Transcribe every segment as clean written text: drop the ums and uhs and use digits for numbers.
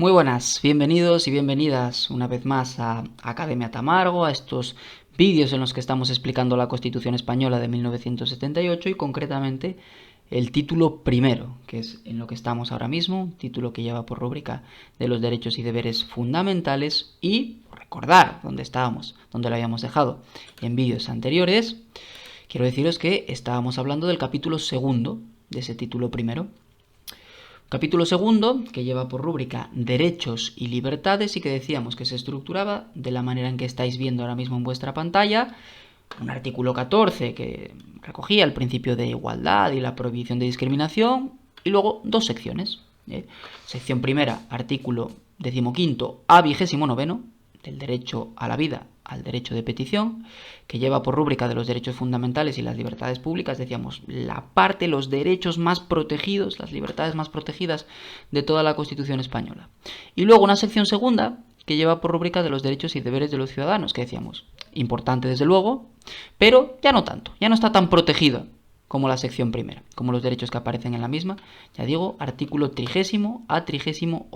Muy buenas, bienvenidos y bienvenidas una vez más a Academia Tamargo, a estos vídeos en los que estamos explicando la Constitución Española de 1978 y concretamente el título primero, que es en lo que estamos ahora mismo, título que lleva por rúbrica de los derechos y deberes fundamentales, y recordar dónde estábamos, dónde lo habíamos dejado en vídeos anteriores. Quiero deciros que estábamos hablando del capítulo segundo de ese título primero. Capítulo segundo, que lleva por rúbrica Derechos y Libertades y que decíamos que se estructuraba de la manera en que estáis viendo ahora mismo en vuestra pantalla. Un artículo 14 que recogía el principio de igualdad y la prohibición de discriminación, y luego dos secciones. Sección primera, artículo 15 a 29, del derecho a la vida al derecho de petición, que lleva por rúbrica de los derechos fundamentales y las libertades públicas, decíamos, la parte, los derechos más protegidos, las libertades más protegidas de toda la Constitución española. Y luego una sección segunda, que lleva por rúbrica de los derechos y deberes de los ciudadanos, que decíamos, importante desde luego, pero ya no tanto, ya no está tan protegida como la sección primera, como los derechos que aparecen en la misma, ya digo, artículo 30 a 38.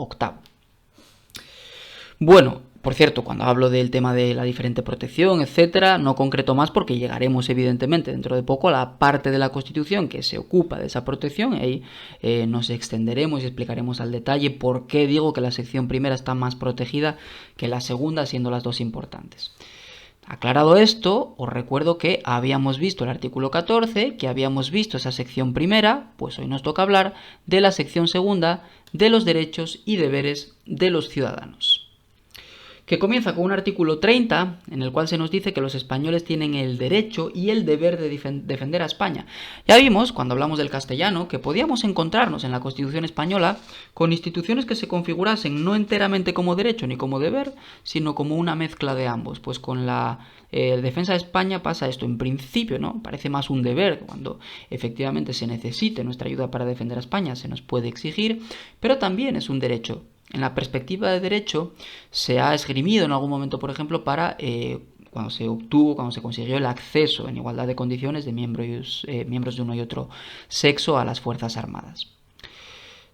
Bueno, por cierto, cuando hablo del tema de la diferente protección, etcétera, no concreto más porque llegaremos evidentemente dentro de poco a la parte de la Constitución que se ocupa de esa protección y ahí nos extenderemos y explicaremos al detalle por qué digo que la sección primera está más protegida que la segunda, siendo las dos importantes. Aclarado esto, os recuerdo que habíamos visto el artículo 14, que habíamos visto esa sección primera, pues hoy nos toca hablar de la sección segunda de los derechos y deberes de los ciudadanos, que comienza con un artículo 30 en el cual se nos dice que los españoles tienen el derecho y el deber de defender a España. Ya vimos, cuando hablamos del castellano, que podíamos encontrarnos en la Constitución española con instituciones que se configurasen no enteramente como derecho ni como deber, sino como una mezcla de ambos. Pues con la defensa de España pasa esto. En principio, ¿no? Parece más un deber, cuando efectivamente se necesite nuestra ayuda para defender a España, se nos puede exigir, pero también es un derecho. En la perspectiva de derecho se ha esgrimido en algún momento, por ejemplo, para cuando se consiguió el acceso en igualdad de condiciones de miembros de uno y otro sexo a las Fuerzas Armadas.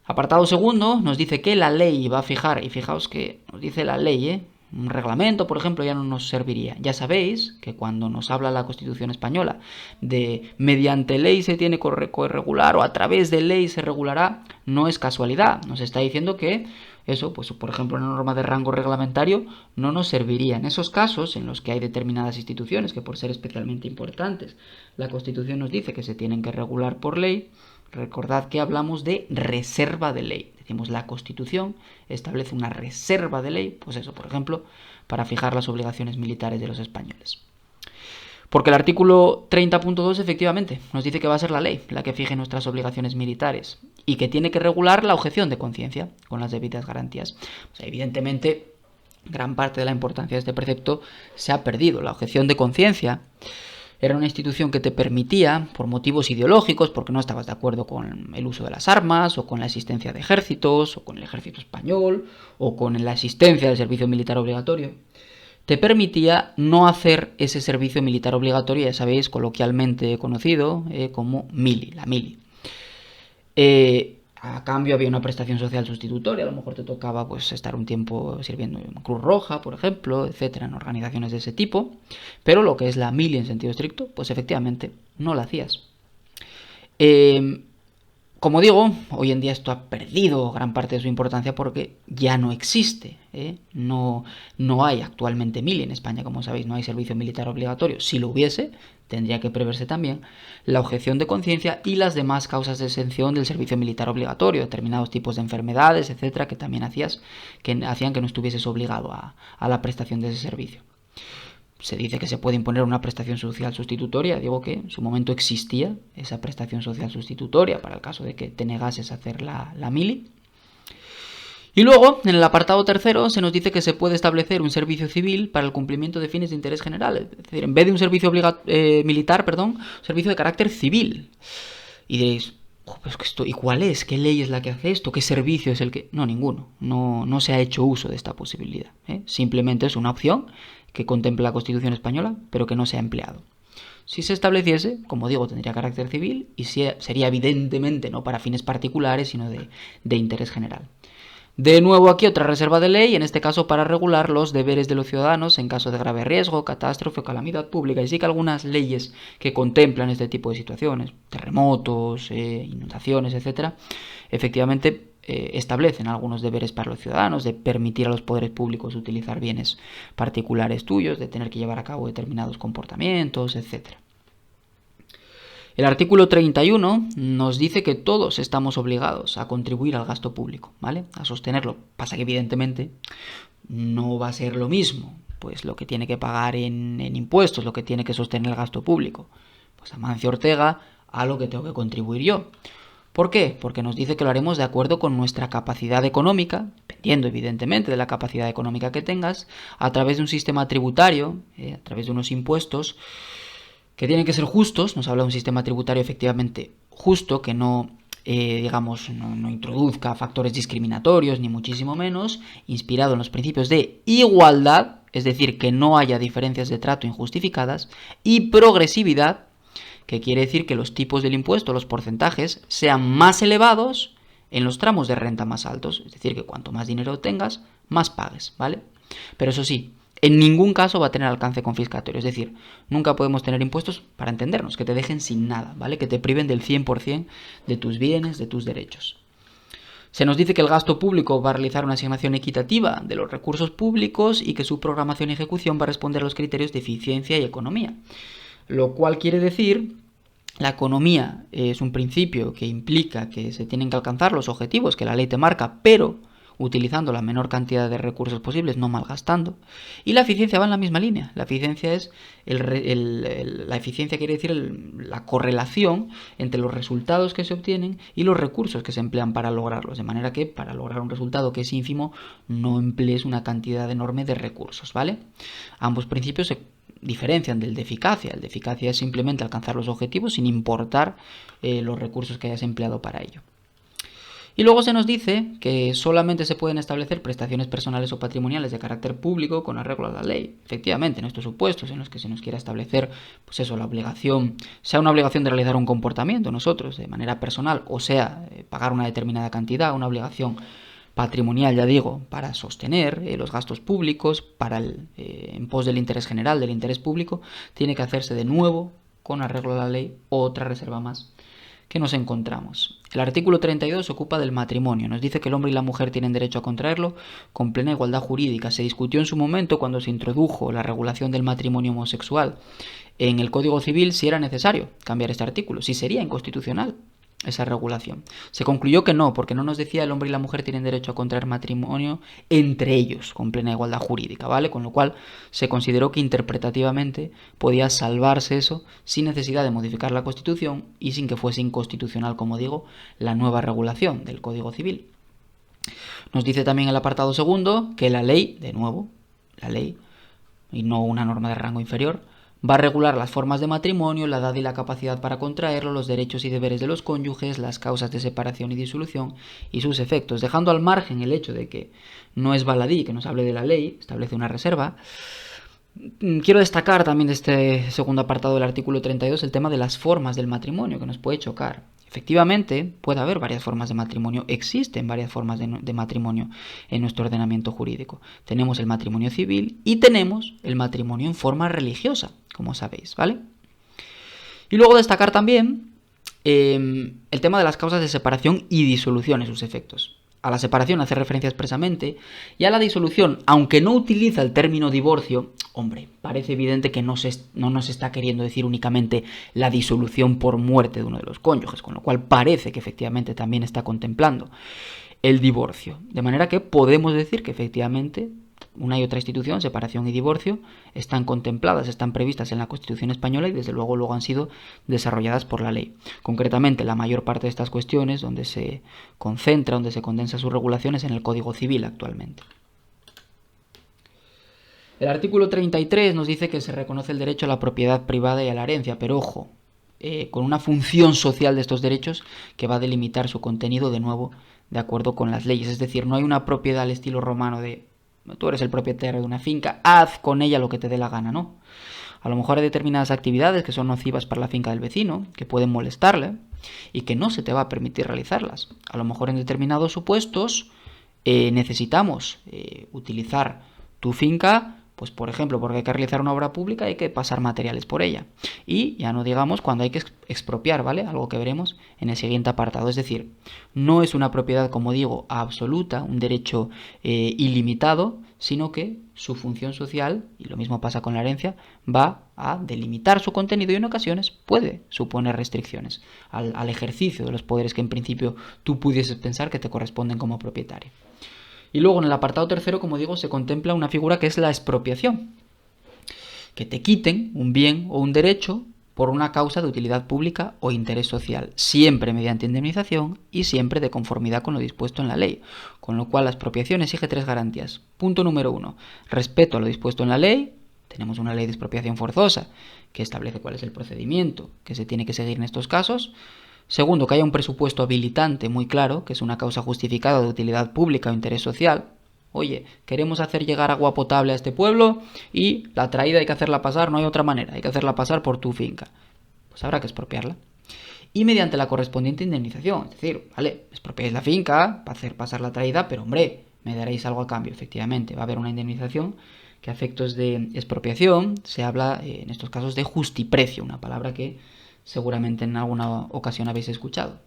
Apartado segundo nos dice que la ley va a fijar, y fijaos que nos dice la ley, un reglamento, por ejemplo, ya no nos serviría. Ya sabéis que cuando nos habla la Constitución española de mediante ley se tiene que regular o a través de ley se regulará, no es casualidad. Nos está diciendo que eso, pues por ejemplo, una norma de rango reglamentario no nos serviría. En esos casos en los que hay determinadas instituciones que por ser especialmente importantes, la Constitución nos dice que se tienen que regular por ley. Recordad que hablamos de reserva de ley. Decimos, la Constitución establece una reserva de ley, pues eso, por ejemplo, para fijar las obligaciones militares de los españoles. Porque el artículo 30.2 efectivamente nos dice que va a ser la ley la que fije nuestras obligaciones militares y que tiene que regular la objeción de conciencia con las debidas garantías. O sea, evidentemente, gran parte de la importancia de este precepto se ha perdido. La objeción de conciencia era una institución que te permitía, por motivos ideológicos, porque no estabas de acuerdo con el uso de las armas, o con la existencia de ejércitos, o con el ejército español, o con la existencia del servicio militar obligatorio, te permitía no hacer ese servicio militar obligatorio, ya sabéis, coloquialmente conocido como mili, la mili. A cambio había una prestación social sustitutoria, a lo mejor te tocaba pues estar un tiempo sirviendo en Cruz Roja, por ejemplo, etcétera, en organizaciones de ese tipo, pero lo que es la mili en sentido estricto, pues efectivamente no la hacías. Como digo, hoy en día esto ha perdido gran parte de su importancia porque ya no existe. No hay actualmente mili en España, como sabéis, no hay servicio militar obligatorio. Si lo hubiese, tendría que preverse también la objeción de conciencia y las demás causas de exención del servicio militar obligatorio, determinados tipos de enfermedades, etcétera, que también hacían que no estuvieses obligado a la prestación de ese servicio. Se dice que se puede imponer una prestación social sustitutoria. Digo que en su momento existía esa prestación social sustitutoria para el caso de que te negases a hacer la mili. Y luego, en el apartado tercero, se nos dice que se puede establecer un servicio civil para el cumplimiento de fines de interés general. Es decir, en vez de un servicio militar, un servicio de carácter civil. Y diréis, pues esto, ¿y cuál es? ¿Qué ley es la que hace esto? ¿Qué servicio es el que...? No, ninguno. No se ha hecho uso de esta posibilidad. Simplemente es una opción que contempla la Constitución española, pero que no se ha empleado. Si se estableciese, como digo, tendría carácter civil y sería evidentemente no para fines particulares, sino de interés general. De nuevo aquí otra reserva de ley, en este caso para regular los deberes de los ciudadanos en caso de grave riesgo, catástrofe o calamidad pública. Y sí que algunas leyes que contemplan este tipo de situaciones, terremotos, inundaciones, etcétera, efectivamente establecen algunos deberes para los ciudadanos, de permitir a los poderes públicos utilizar bienes particulares tuyos, de tener que llevar a cabo determinados comportamientos, etcétera. El artículo 31 nos dice que todos estamos obligados a contribuir al gasto público, ¿vale? A sostenerlo. Pasa que evidentemente no va a ser lo mismo, pues lo que tiene que pagar en impuestos, lo que tiene que sostener el gasto público, pues Amancio Ortega, a lo que tengo que contribuir yo. ¿Por qué? Porque nos dice que lo haremos de acuerdo con nuestra capacidad económica, dependiendo evidentemente de la capacidad económica que tengas, a través de un sistema tributario, a través de unos impuestos que tienen que ser justos. Nos habla de un sistema tributario efectivamente justo, que no, no introduzca factores discriminatorios, ni muchísimo menos, inspirado en los principios de igualdad, es decir, que no haya diferencias de trato injustificadas, y progresividad, que quiere decir que los tipos del impuesto, los porcentajes, sean más elevados en los tramos de renta más altos, es decir, que cuanto más dinero tengas, más pagues, ¿vale? Pero eso sí, en ningún caso va a tener alcance confiscatorio, es decir, nunca podemos tener impuestos, para entendernos, que te dejen sin nada, ¿vale? Que te priven del 100% de tus bienes, de tus derechos. Se nos dice que el gasto público va a realizar una asignación equitativa de los recursos públicos y que su programación y ejecución va a responder a los criterios de eficiencia y economía. Lo cual quiere decir, la economía es un principio que implica que se tienen que alcanzar los objetivos que la ley te marca, pero utilizando la menor cantidad de recursos posibles, no malgastando. Y la eficiencia va en la misma línea. La eficiencia es la eficiencia quiere decir la correlación entre los resultados que se obtienen y los recursos que se emplean para lograrlos. De manera que para lograr un resultado que es ínfimo, no emplees una cantidad enorme de recursos, ¿vale? Ambos principios se diferencian del de eficacia. El de eficacia es simplemente alcanzar los objetivos sin importar los recursos que hayas empleado para ello. Y luego se nos dice que solamente se pueden establecer prestaciones personales o patrimoniales de carácter público con arreglo a la ley. Efectivamente, en estos supuestos en los que se nos quiera establecer, pues eso, la obligación, sea una obligación de realizar un comportamiento nosotros de manera personal, o sea, pagar una determinada cantidad, una obligación patrimonial, ya digo, para sostener los gastos públicos, en pos del interés general, del interés público, tiene que hacerse de nuevo con arreglo a la ley, otra reserva más que nos encontramos. El artículo 32 se ocupa del matrimonio. Nos dice que el hombre y la mujer tienen derecho a contraerlo con plena igualdad jurídica. Se discutió en su momento, cuando se introdujo la regulación del matrimonio homosexual en el Código Civil, si era necesario cambiar este artículo, si sería inconstitucional esa regulación. Se concluyó que no, porque no nos decía el hombre y la mujer tienen derecho a contraer matrimonio entre ellos, con plena igualdad jurídica, ¿vale? Con lo cual se consideró que interpretativamente podía salvarse eso sin necesidad de modificar la Constitución y sin que fuese inconstitucional, como digo, la nueva regulación del Código Civil. Nos dice también el apartado segundo que la ley, de nuevo, la ley, y no una norma de rango inferior, va a regular las formas de matrimonio, la edad y la capacidad para contraerlo, los derechos y deberes de los cónyuges, las causas de separación y disolución y sus efectos, dejando al margen el hecho de que no es baladí que nos hable de la ley, establece una reserva. Quiero destacar también de este segundo apartado del artículo 32 el tema de las formas del matrimonio, que nos puede chocar. Efectivamente, puede haber varias formas de matrimonio, existen varias formas de matrimonio en nuestro ordenamiento jurídico. Tenemos el matrimonio civil y tenemos el matrimonio en forma religiosa, como sabéis, ¿vale? Y luego destacar también el tema de las causas de separación y disolución y sus efectos. A la separación hace referencia expresamente y a la disolución, aunque no utiliza el término divorcio, hombre, parece evidente que no nos está queriendo decir únicamente la disolución por muerte de uno de los cónyuges, con lo cual parece que efectivamente también está contemplando el divorcio. De manera que podemos decir que efectivamente una y otra institución, separación y divorcio, están contempladas, están previstas en la Constitución española y desde luego han sido desarrolladas por la ley. Concretamente, la mayor parte de estas cuestiones, donde se concentra, donde se condensa su regulación, es en el Código Civil actualmente. El artículo 33 nos dice que se reconoce el derecho a la propiedad privada y a la herencia, pero ojo, con una función social de estos derechos que va a delimitar su contenido de nuevo de acuerdo con las leyes. Es decir, no hay una propiedad al estilo romano de tú eres el propietario de una finca, haz con ella lo que te dé la gana, ¿no? A lo mejor hay determinadas actividades que son nocivas para la finca del vecino, que pueden molestarle y que no se te va a permitir realizarlas. A lo mejor en determinados supuestos necesitamos utilizar tu finca, pues por ejemplo, porque hay que realizar una obra pública, hay que pasar materiales por ella. Y ya no digamos cuando hay que expropiar, ¿vale? Algo que veremos en el siguiente apartado. Es decir, no es una propiedad, como digo, absoluta, un derecho ilimitado, sino que su función social, y lo mismo pasa con la herencia, va a delimitar su contenido y en ocasiones puede suponer restricciones al ejercicio de los poderes que en principio tú pudieses pensar que te corresponden como propietario. Y luego en el apartado tercero, como digo, se contempla una figura que es la expropiación. Que te quiten un bien o un derecho por una causa de utilidad pública o interés social, siempre mediante indemnización y siempre de conformidad con lo dispuesto en la ley. Con lo cual la expropiación exige 3 garantías. Punto número 1, respeto a lo dispuesto en la ley. Tenemos una ley de expropiación forzosa que establece cuál es el procedimiento que se tiene que seguir en estos casos. Segundo, que haya un presupuesto habilitante muy claro, que es una causa justificada de utilidad pública o interés social. Oye, queremos hacer llegar agua potable a este pueblo y la traída hay que hacerla pasar, no hay otra manera, hay que hacerla pasar por tu finca. Pues habrá que expropiarla. Y mediante la correspondiente indemnización. Es decir, vale, expropiáis la finca para hacer pasar la traída, pero hombre, me daréis algo a cambio, efectivamente. Va a haber una indemnización que a efectos de expropiación se habla en estos casos de justiprecio, una palabra que seguramente en alguna ocasión habéis escuchado.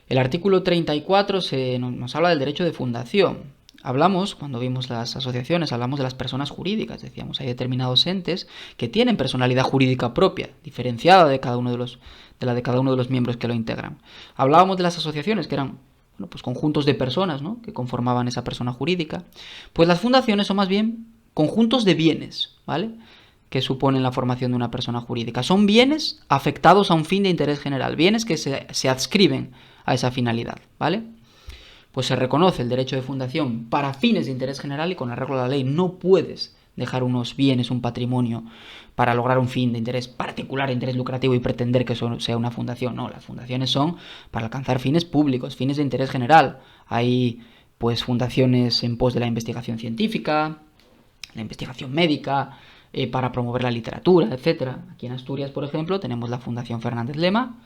El artículo 34 nos habla del derecho de fundación. Hablamos, cuando vimos las asociaciones, hablamos de las personas jurídicas. Decíamos, hay determinados entes que tienen personalidad jurídica propia, diferenciada de cada uno de los miembros que lo integran. Hablábamos de las asociaciones, que eran pues conjuntos de personas, ¿no?, que conformaban esa persona jurídica. Pues las fundaciones son más bien conjuntos de bienes, ¿vale?, que suponen la formación de una persona jurídica. Son bienes afectados a un fin de interés general, bienes que se adscriben a esa finalidad, ¿vale? Pues se reconoce el derecho de fundación para fines de interés general y con arreglo a la ley no puedes dejar unos bienes, un patrimonio, para lograr un fin de interés particular, interés lucrativo y pretender que eso sea una fundación. No, las fundaciones son para alcanzar fines públicos, fines de interés general. Hay pues fundaciones en pos de la investigación científica, la investigación médica, para promover la literatura, etc. Aquí en Asturias, por ejemplo, tenemos la Fundación Fernández Lema.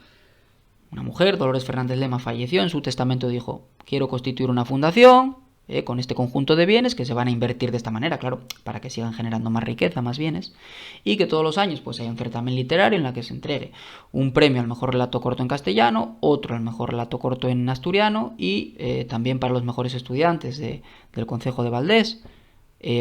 Una mujer, Dolores Fernández Lema, falleció. En su testamento dijo, quiero constituir una fundación con este conjunto de bienes que se van a invertir de esta manera, claro, para que sigan generando más riqueza, más bienes, y que todos los años pues haya un certamen literario en la que se entregue un premio al mejor relato corto en castellano, otro al mejor relato corto en asturiano y también para los mejores estudiantes del Concejo de Valdés,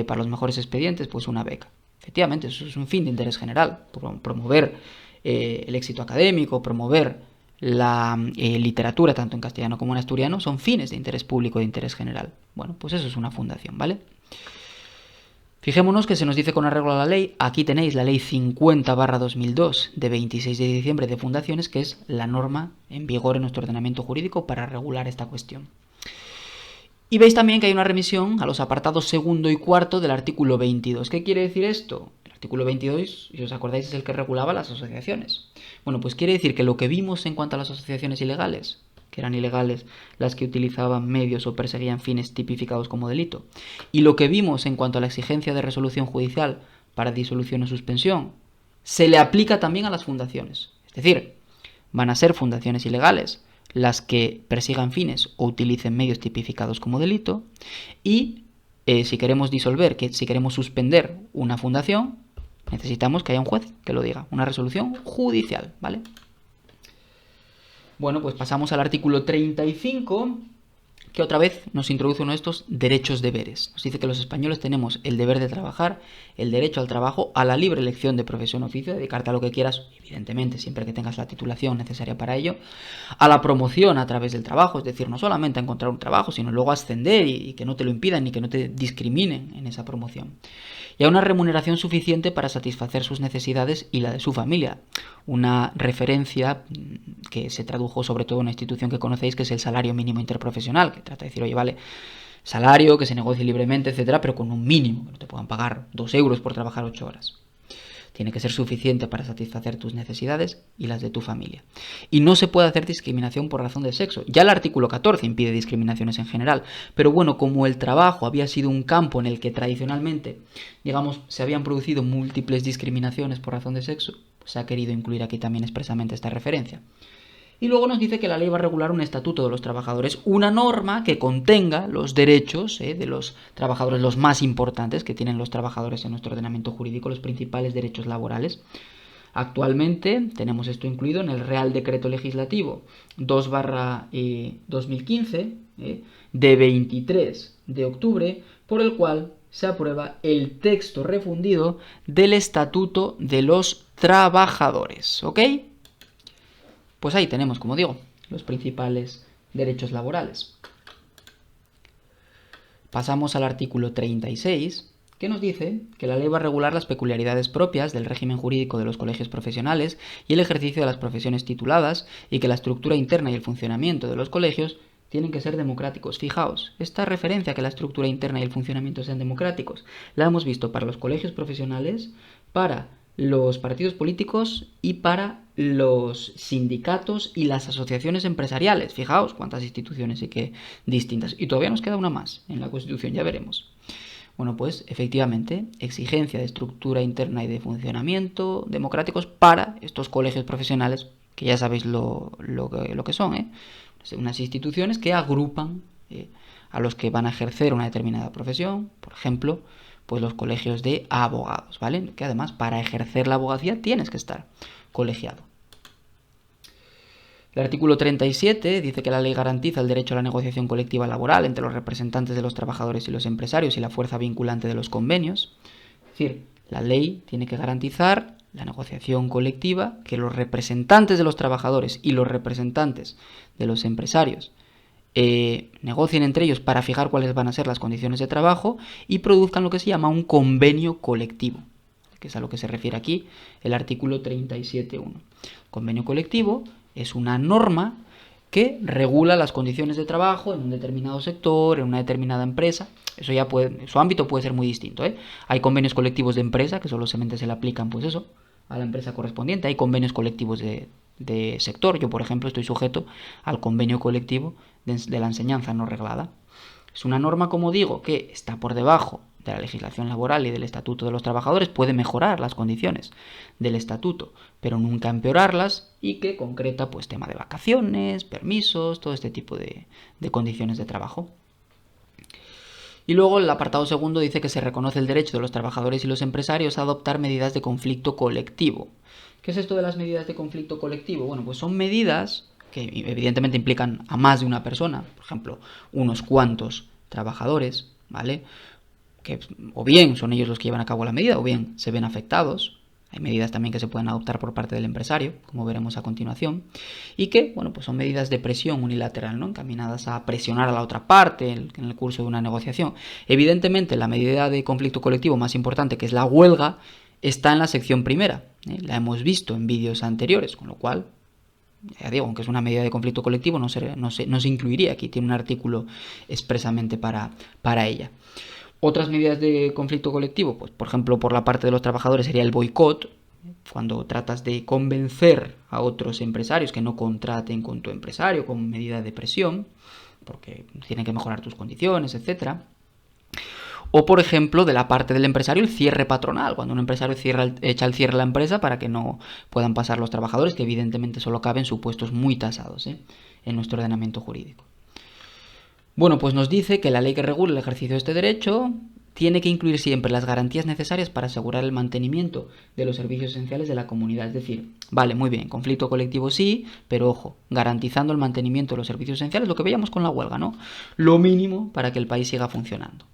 para los mejores expedientes, pues una beca. Efectivamente, eso es un fin de interés general, promover el éxito académico, promover la literatura, tanto en castellano como en asturiano, son fines de interés público, de interés general. Bueno, pues eso es una fundación, ¿vale? Fijémonos que se nos dice con arreglo a la ley, aquí tenéis la ley 50/2002 de 26 de diciembre de fundaciones, que es la norma en vigor en nuestro ordenamiento jurídico para regular esta cuestión. Y veis también que hay una remisión a los apartados segundo y cuarto del artículo 22. ¿Qué quiere decir esto? El artículo 22, si os acordáis, es el que regulaba las asociaciones. Bueno, pues quiere decir que lo que vimos en cuanto a las asociaciones ilegales, que eran ilegales las que utilizaban medios o perseguían fines tipificados como delito, y lo que vimos en cuanto a la exigencia de resolución judicial para disolución o suspensión, se le aplica también a las fundaciones. Es decir, van a ser fundaciones ilegales las que persigan fines o utilicen medios tipificados como delito, y si queremos disolver, si queremos suspender una fundación, necesitamos que haya un juez que lo diga, una resolución judicial, ¿vale? Bueno, pues pasamos al artículo 35, que otra vez nos introduce uno de estos derechos-deberes. Nos dice que los españoles tenemos el deber de trabajar, el derecho al trabajo, a la libre elección de profesión o oficio, dedicarte a lo que quieras, evidentemente, siempre que tengas la titulación necesaria para ello, a la promoción a través del trabajo, es decir, no solamente a encontrar un trabajo, sino luego a ascender y que no te lo impidan ni que no te discriminen en esa promoción. Y a una remuneración suficiente para satisfacer sus necesidades y la de su familia. Una referencia que se tradujo sobre todo en una institución que conocéis, que es el salario mínimo interprofesional, que trata de decir, oye, vale, salario que se negocie libremente, etcétera, pero con un mínimo, que no te puedan pagar 2 euros por trabajar 8 horas. Tiene que ser suficiente para satisfacer tus necesidades y las de tu familia. Y no se puede hacer discriminación por razón de sexo. Ya el artículo 14 impide discriminaciones en general. Pero bueno, como el trabajo había sido un campo en el que tradicionalmente, digamos, se habían producido múltiples discriminaciones por razón de sexo, pues se ha querido incluir aquí también expresamente esta referencia. Y luego nos dice que la ley va a regular un estatuto de los trabajadores, una norma que contenga los derechos de los trabajadores, los más importantes que tienen los trabajadores en nuestro ordenamiento jurídico, los principales derechos laborales. Actualmente tenemos esto incluido en el Real Decreto Legislativo 2/2015 de 23 de octubre, por el cual se aprueba el texto refundido del Estatuto de los Trabajadores, ¿ok? Pues ahí tenemos, como digo, los principales derechos laborales. Pasamos al artículo 36, que nos dice que la ley va a regular las peculiaridades propias del régimen jurídico de los colegios profesionales y el ejercicio de las profesiones tituladas, y que la estructura interna y el funcionamiento de los colegios tienen que ser democráticos. Fijaos, esta referencia a que la estructura interna y el funcionamiento sean democráticos la hemos visto para los colegios profesionales, para los partidos políticos y para los sindicatos y las asociaciones empresariales. Fijaos cuántas instituciones y qué distintas. Y todavía nos queda una más en la Constitución, ya veremos. Bueno, pues efectivamente, exigencia de estructura interna y de funcionamiento democráticos para estos colegios profesionales, que ya sabéis lo que son, unas instituciones que agrupan a los que van a ejercer una determinada profesión, por ejemplo, pues los colegios de abogados, ¿vale? Que además para ejercer la abogacía tienes que estar colegiado. El artículo 37 dice que la ley garantiza el derecho a la negociación colectiva laboral entre los representantes de los trabajadores y los empresarios y la fuerza vinculante de los convenios. Es decir, la ley tiene que garantizar la negociación colectiva, que los representantes de los trabajadores y los representantes de los empresarios negocien entre ellos para fijar cuáles van a ser las condiciones de trabajo y produzcan lo que se llama un convenio colectivo, que es a lo que se refiere aquí el artículo 37.1. Convenio colectivo es una norma que regula las condiciones de trabajo en un determinado sector, en una determinada empresa. Eso ya su ámbito puede ser muy distinto, Hay convenios colectivos de empresa que solamente se le aplican, pues eso, a la empresa correspondiente. Hay convenios colectivos de sector. Yo, por ejemplo, estoy sujeto al convenio colectivo de la enseñanza no reglada. Es una norma, como digo, que está por debajo de la legislación laboral y del Estatuto de los Trabajadores, puede mejorar las condiciones del Estatuto, pero nunca empeorarlas, y que concreta pues tema de vacaciones, permisos, todo este tipo de condiciones de trabajo. Y luego el apartado segundo dice que se reconoce el derecho de los trabajadores y los empresarios a adoptar medidas de conflicto colectivo. ¿Qué es esto de las medidas de conflicto colectivo? Bueno, pues son medidas que evidentemente implican a más de una persona, por ejemplo, unos cuantos trabajadores, ¿vale? Que o bien son ellos los que llevan a cabo la medida, o bien se ven afectados. Hay medidas también que se pueden adoptar por parte del empresario, como veremos a continuación, y que, bueno, pues son medidas de presión unilateral, ¿no? Encaminadas a presionar a la otra parte en el curso de una negociación. Evidentemente, la medida de conflicto colectivo más importante, que es la huelga, está en la sección primera. La hemos visto en vídeos anteriores, con lo cual, ya digo, aunque es una medida de conflicto colectivo, no se incluiría aquí, tiene un artículo expresamente para ella. Otras medidas de conflicto colectivo, pues por ejemplo por la parte de los trabajadores sería el boicot, cuando tratas de convencer a otros empresarios que no contraten con tu empresario con medida de presión, porque tienen que mejorar tus condiciones, etcétera. O, por ejemplo, de la parte del empresario, el cierre patronal, cuando un empresario echa el cierre a la empresa para que no puedan pasar los trabajadores, que evidentemente solo caben supuestos muy tasados en nuestro ordenamiento jurídico. Bueno, pues nos dice que la ley que regula el ejercicio de este derecho tiene que incluir siempre las garantías necesarias para asegurar el mantenimiento de los servicios esenciales de la comunidad. Es decir, vale, muy bien, conflicto colectivo sí, pero ojo, garantizando el mantenimiento de los servicios esenciales, lo que veíamos con la huelga, ¿no? Lo mínimo para que el país siga funcionando.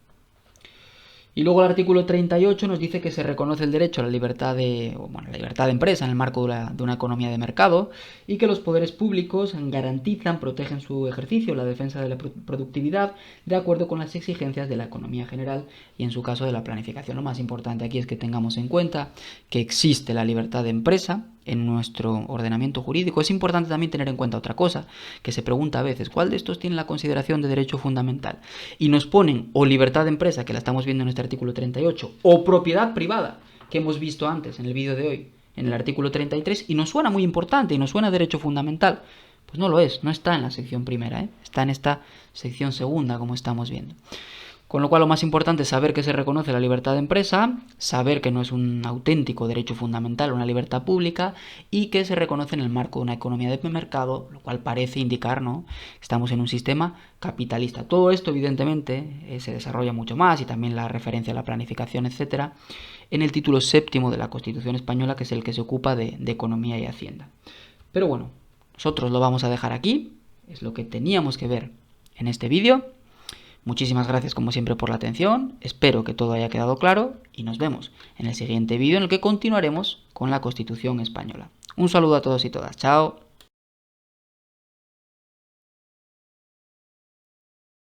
Y luego el artículo 38 nos dice que se reconoce el derecho a la libertad de empresa en el marco de una economía de mercado, y que los poderes públicos garantizan, protegen su ejercicio, la defensa de la productividad, de acuerdo con las exigencias de la economía general y en su caso de la planificación. Lo más importante aquí es que tengamos en cuenta que existe la libertad de empresa en nuestro ordenamiento jurídico. Es importante también tener en cuenta otra cosa, que se pregunta a veces, ¿cuál de estos tiene la consideración de derecho fundamental? Y nos ponen o libertad de empresa, que la estamos viendo en este artículo 38, o propiedad privada, que hemos visto antes en el vídeo de hoy, en el artículo 33, y nos suena muy importante, y nos suena derecho fundamental. Pues no lo es, no está en la sección primera, está en esta sección segunda, como estamos viendo. Con lo cual lo más importante es saber que se reconoce la libertad de empresa, saber que no es un auténtico derecho fundamental, una libertad pública, y que se reconoce en el marco de una economía de mercado, lo cual parece indicar, ¿no?, que estamos en un sistema capitalista. Todo esto, evidentemente, se desarrolla mucho más, y también la referencia a la planificación, etcétera, en el título séptimo de la Constitución española, que es el que se ocupa de economía y hacienda. Pero bueno, nosotros lo vamos a dejar aquí, es lo que teníamos que ver en este vídeo. Muchísimas gracias como siempre por la atención, espero que todo haya quedado claro y nos vemos en el siguiente vídeo en el que continuaremos con la Constitución española. Un saludo a todos y todas, chao.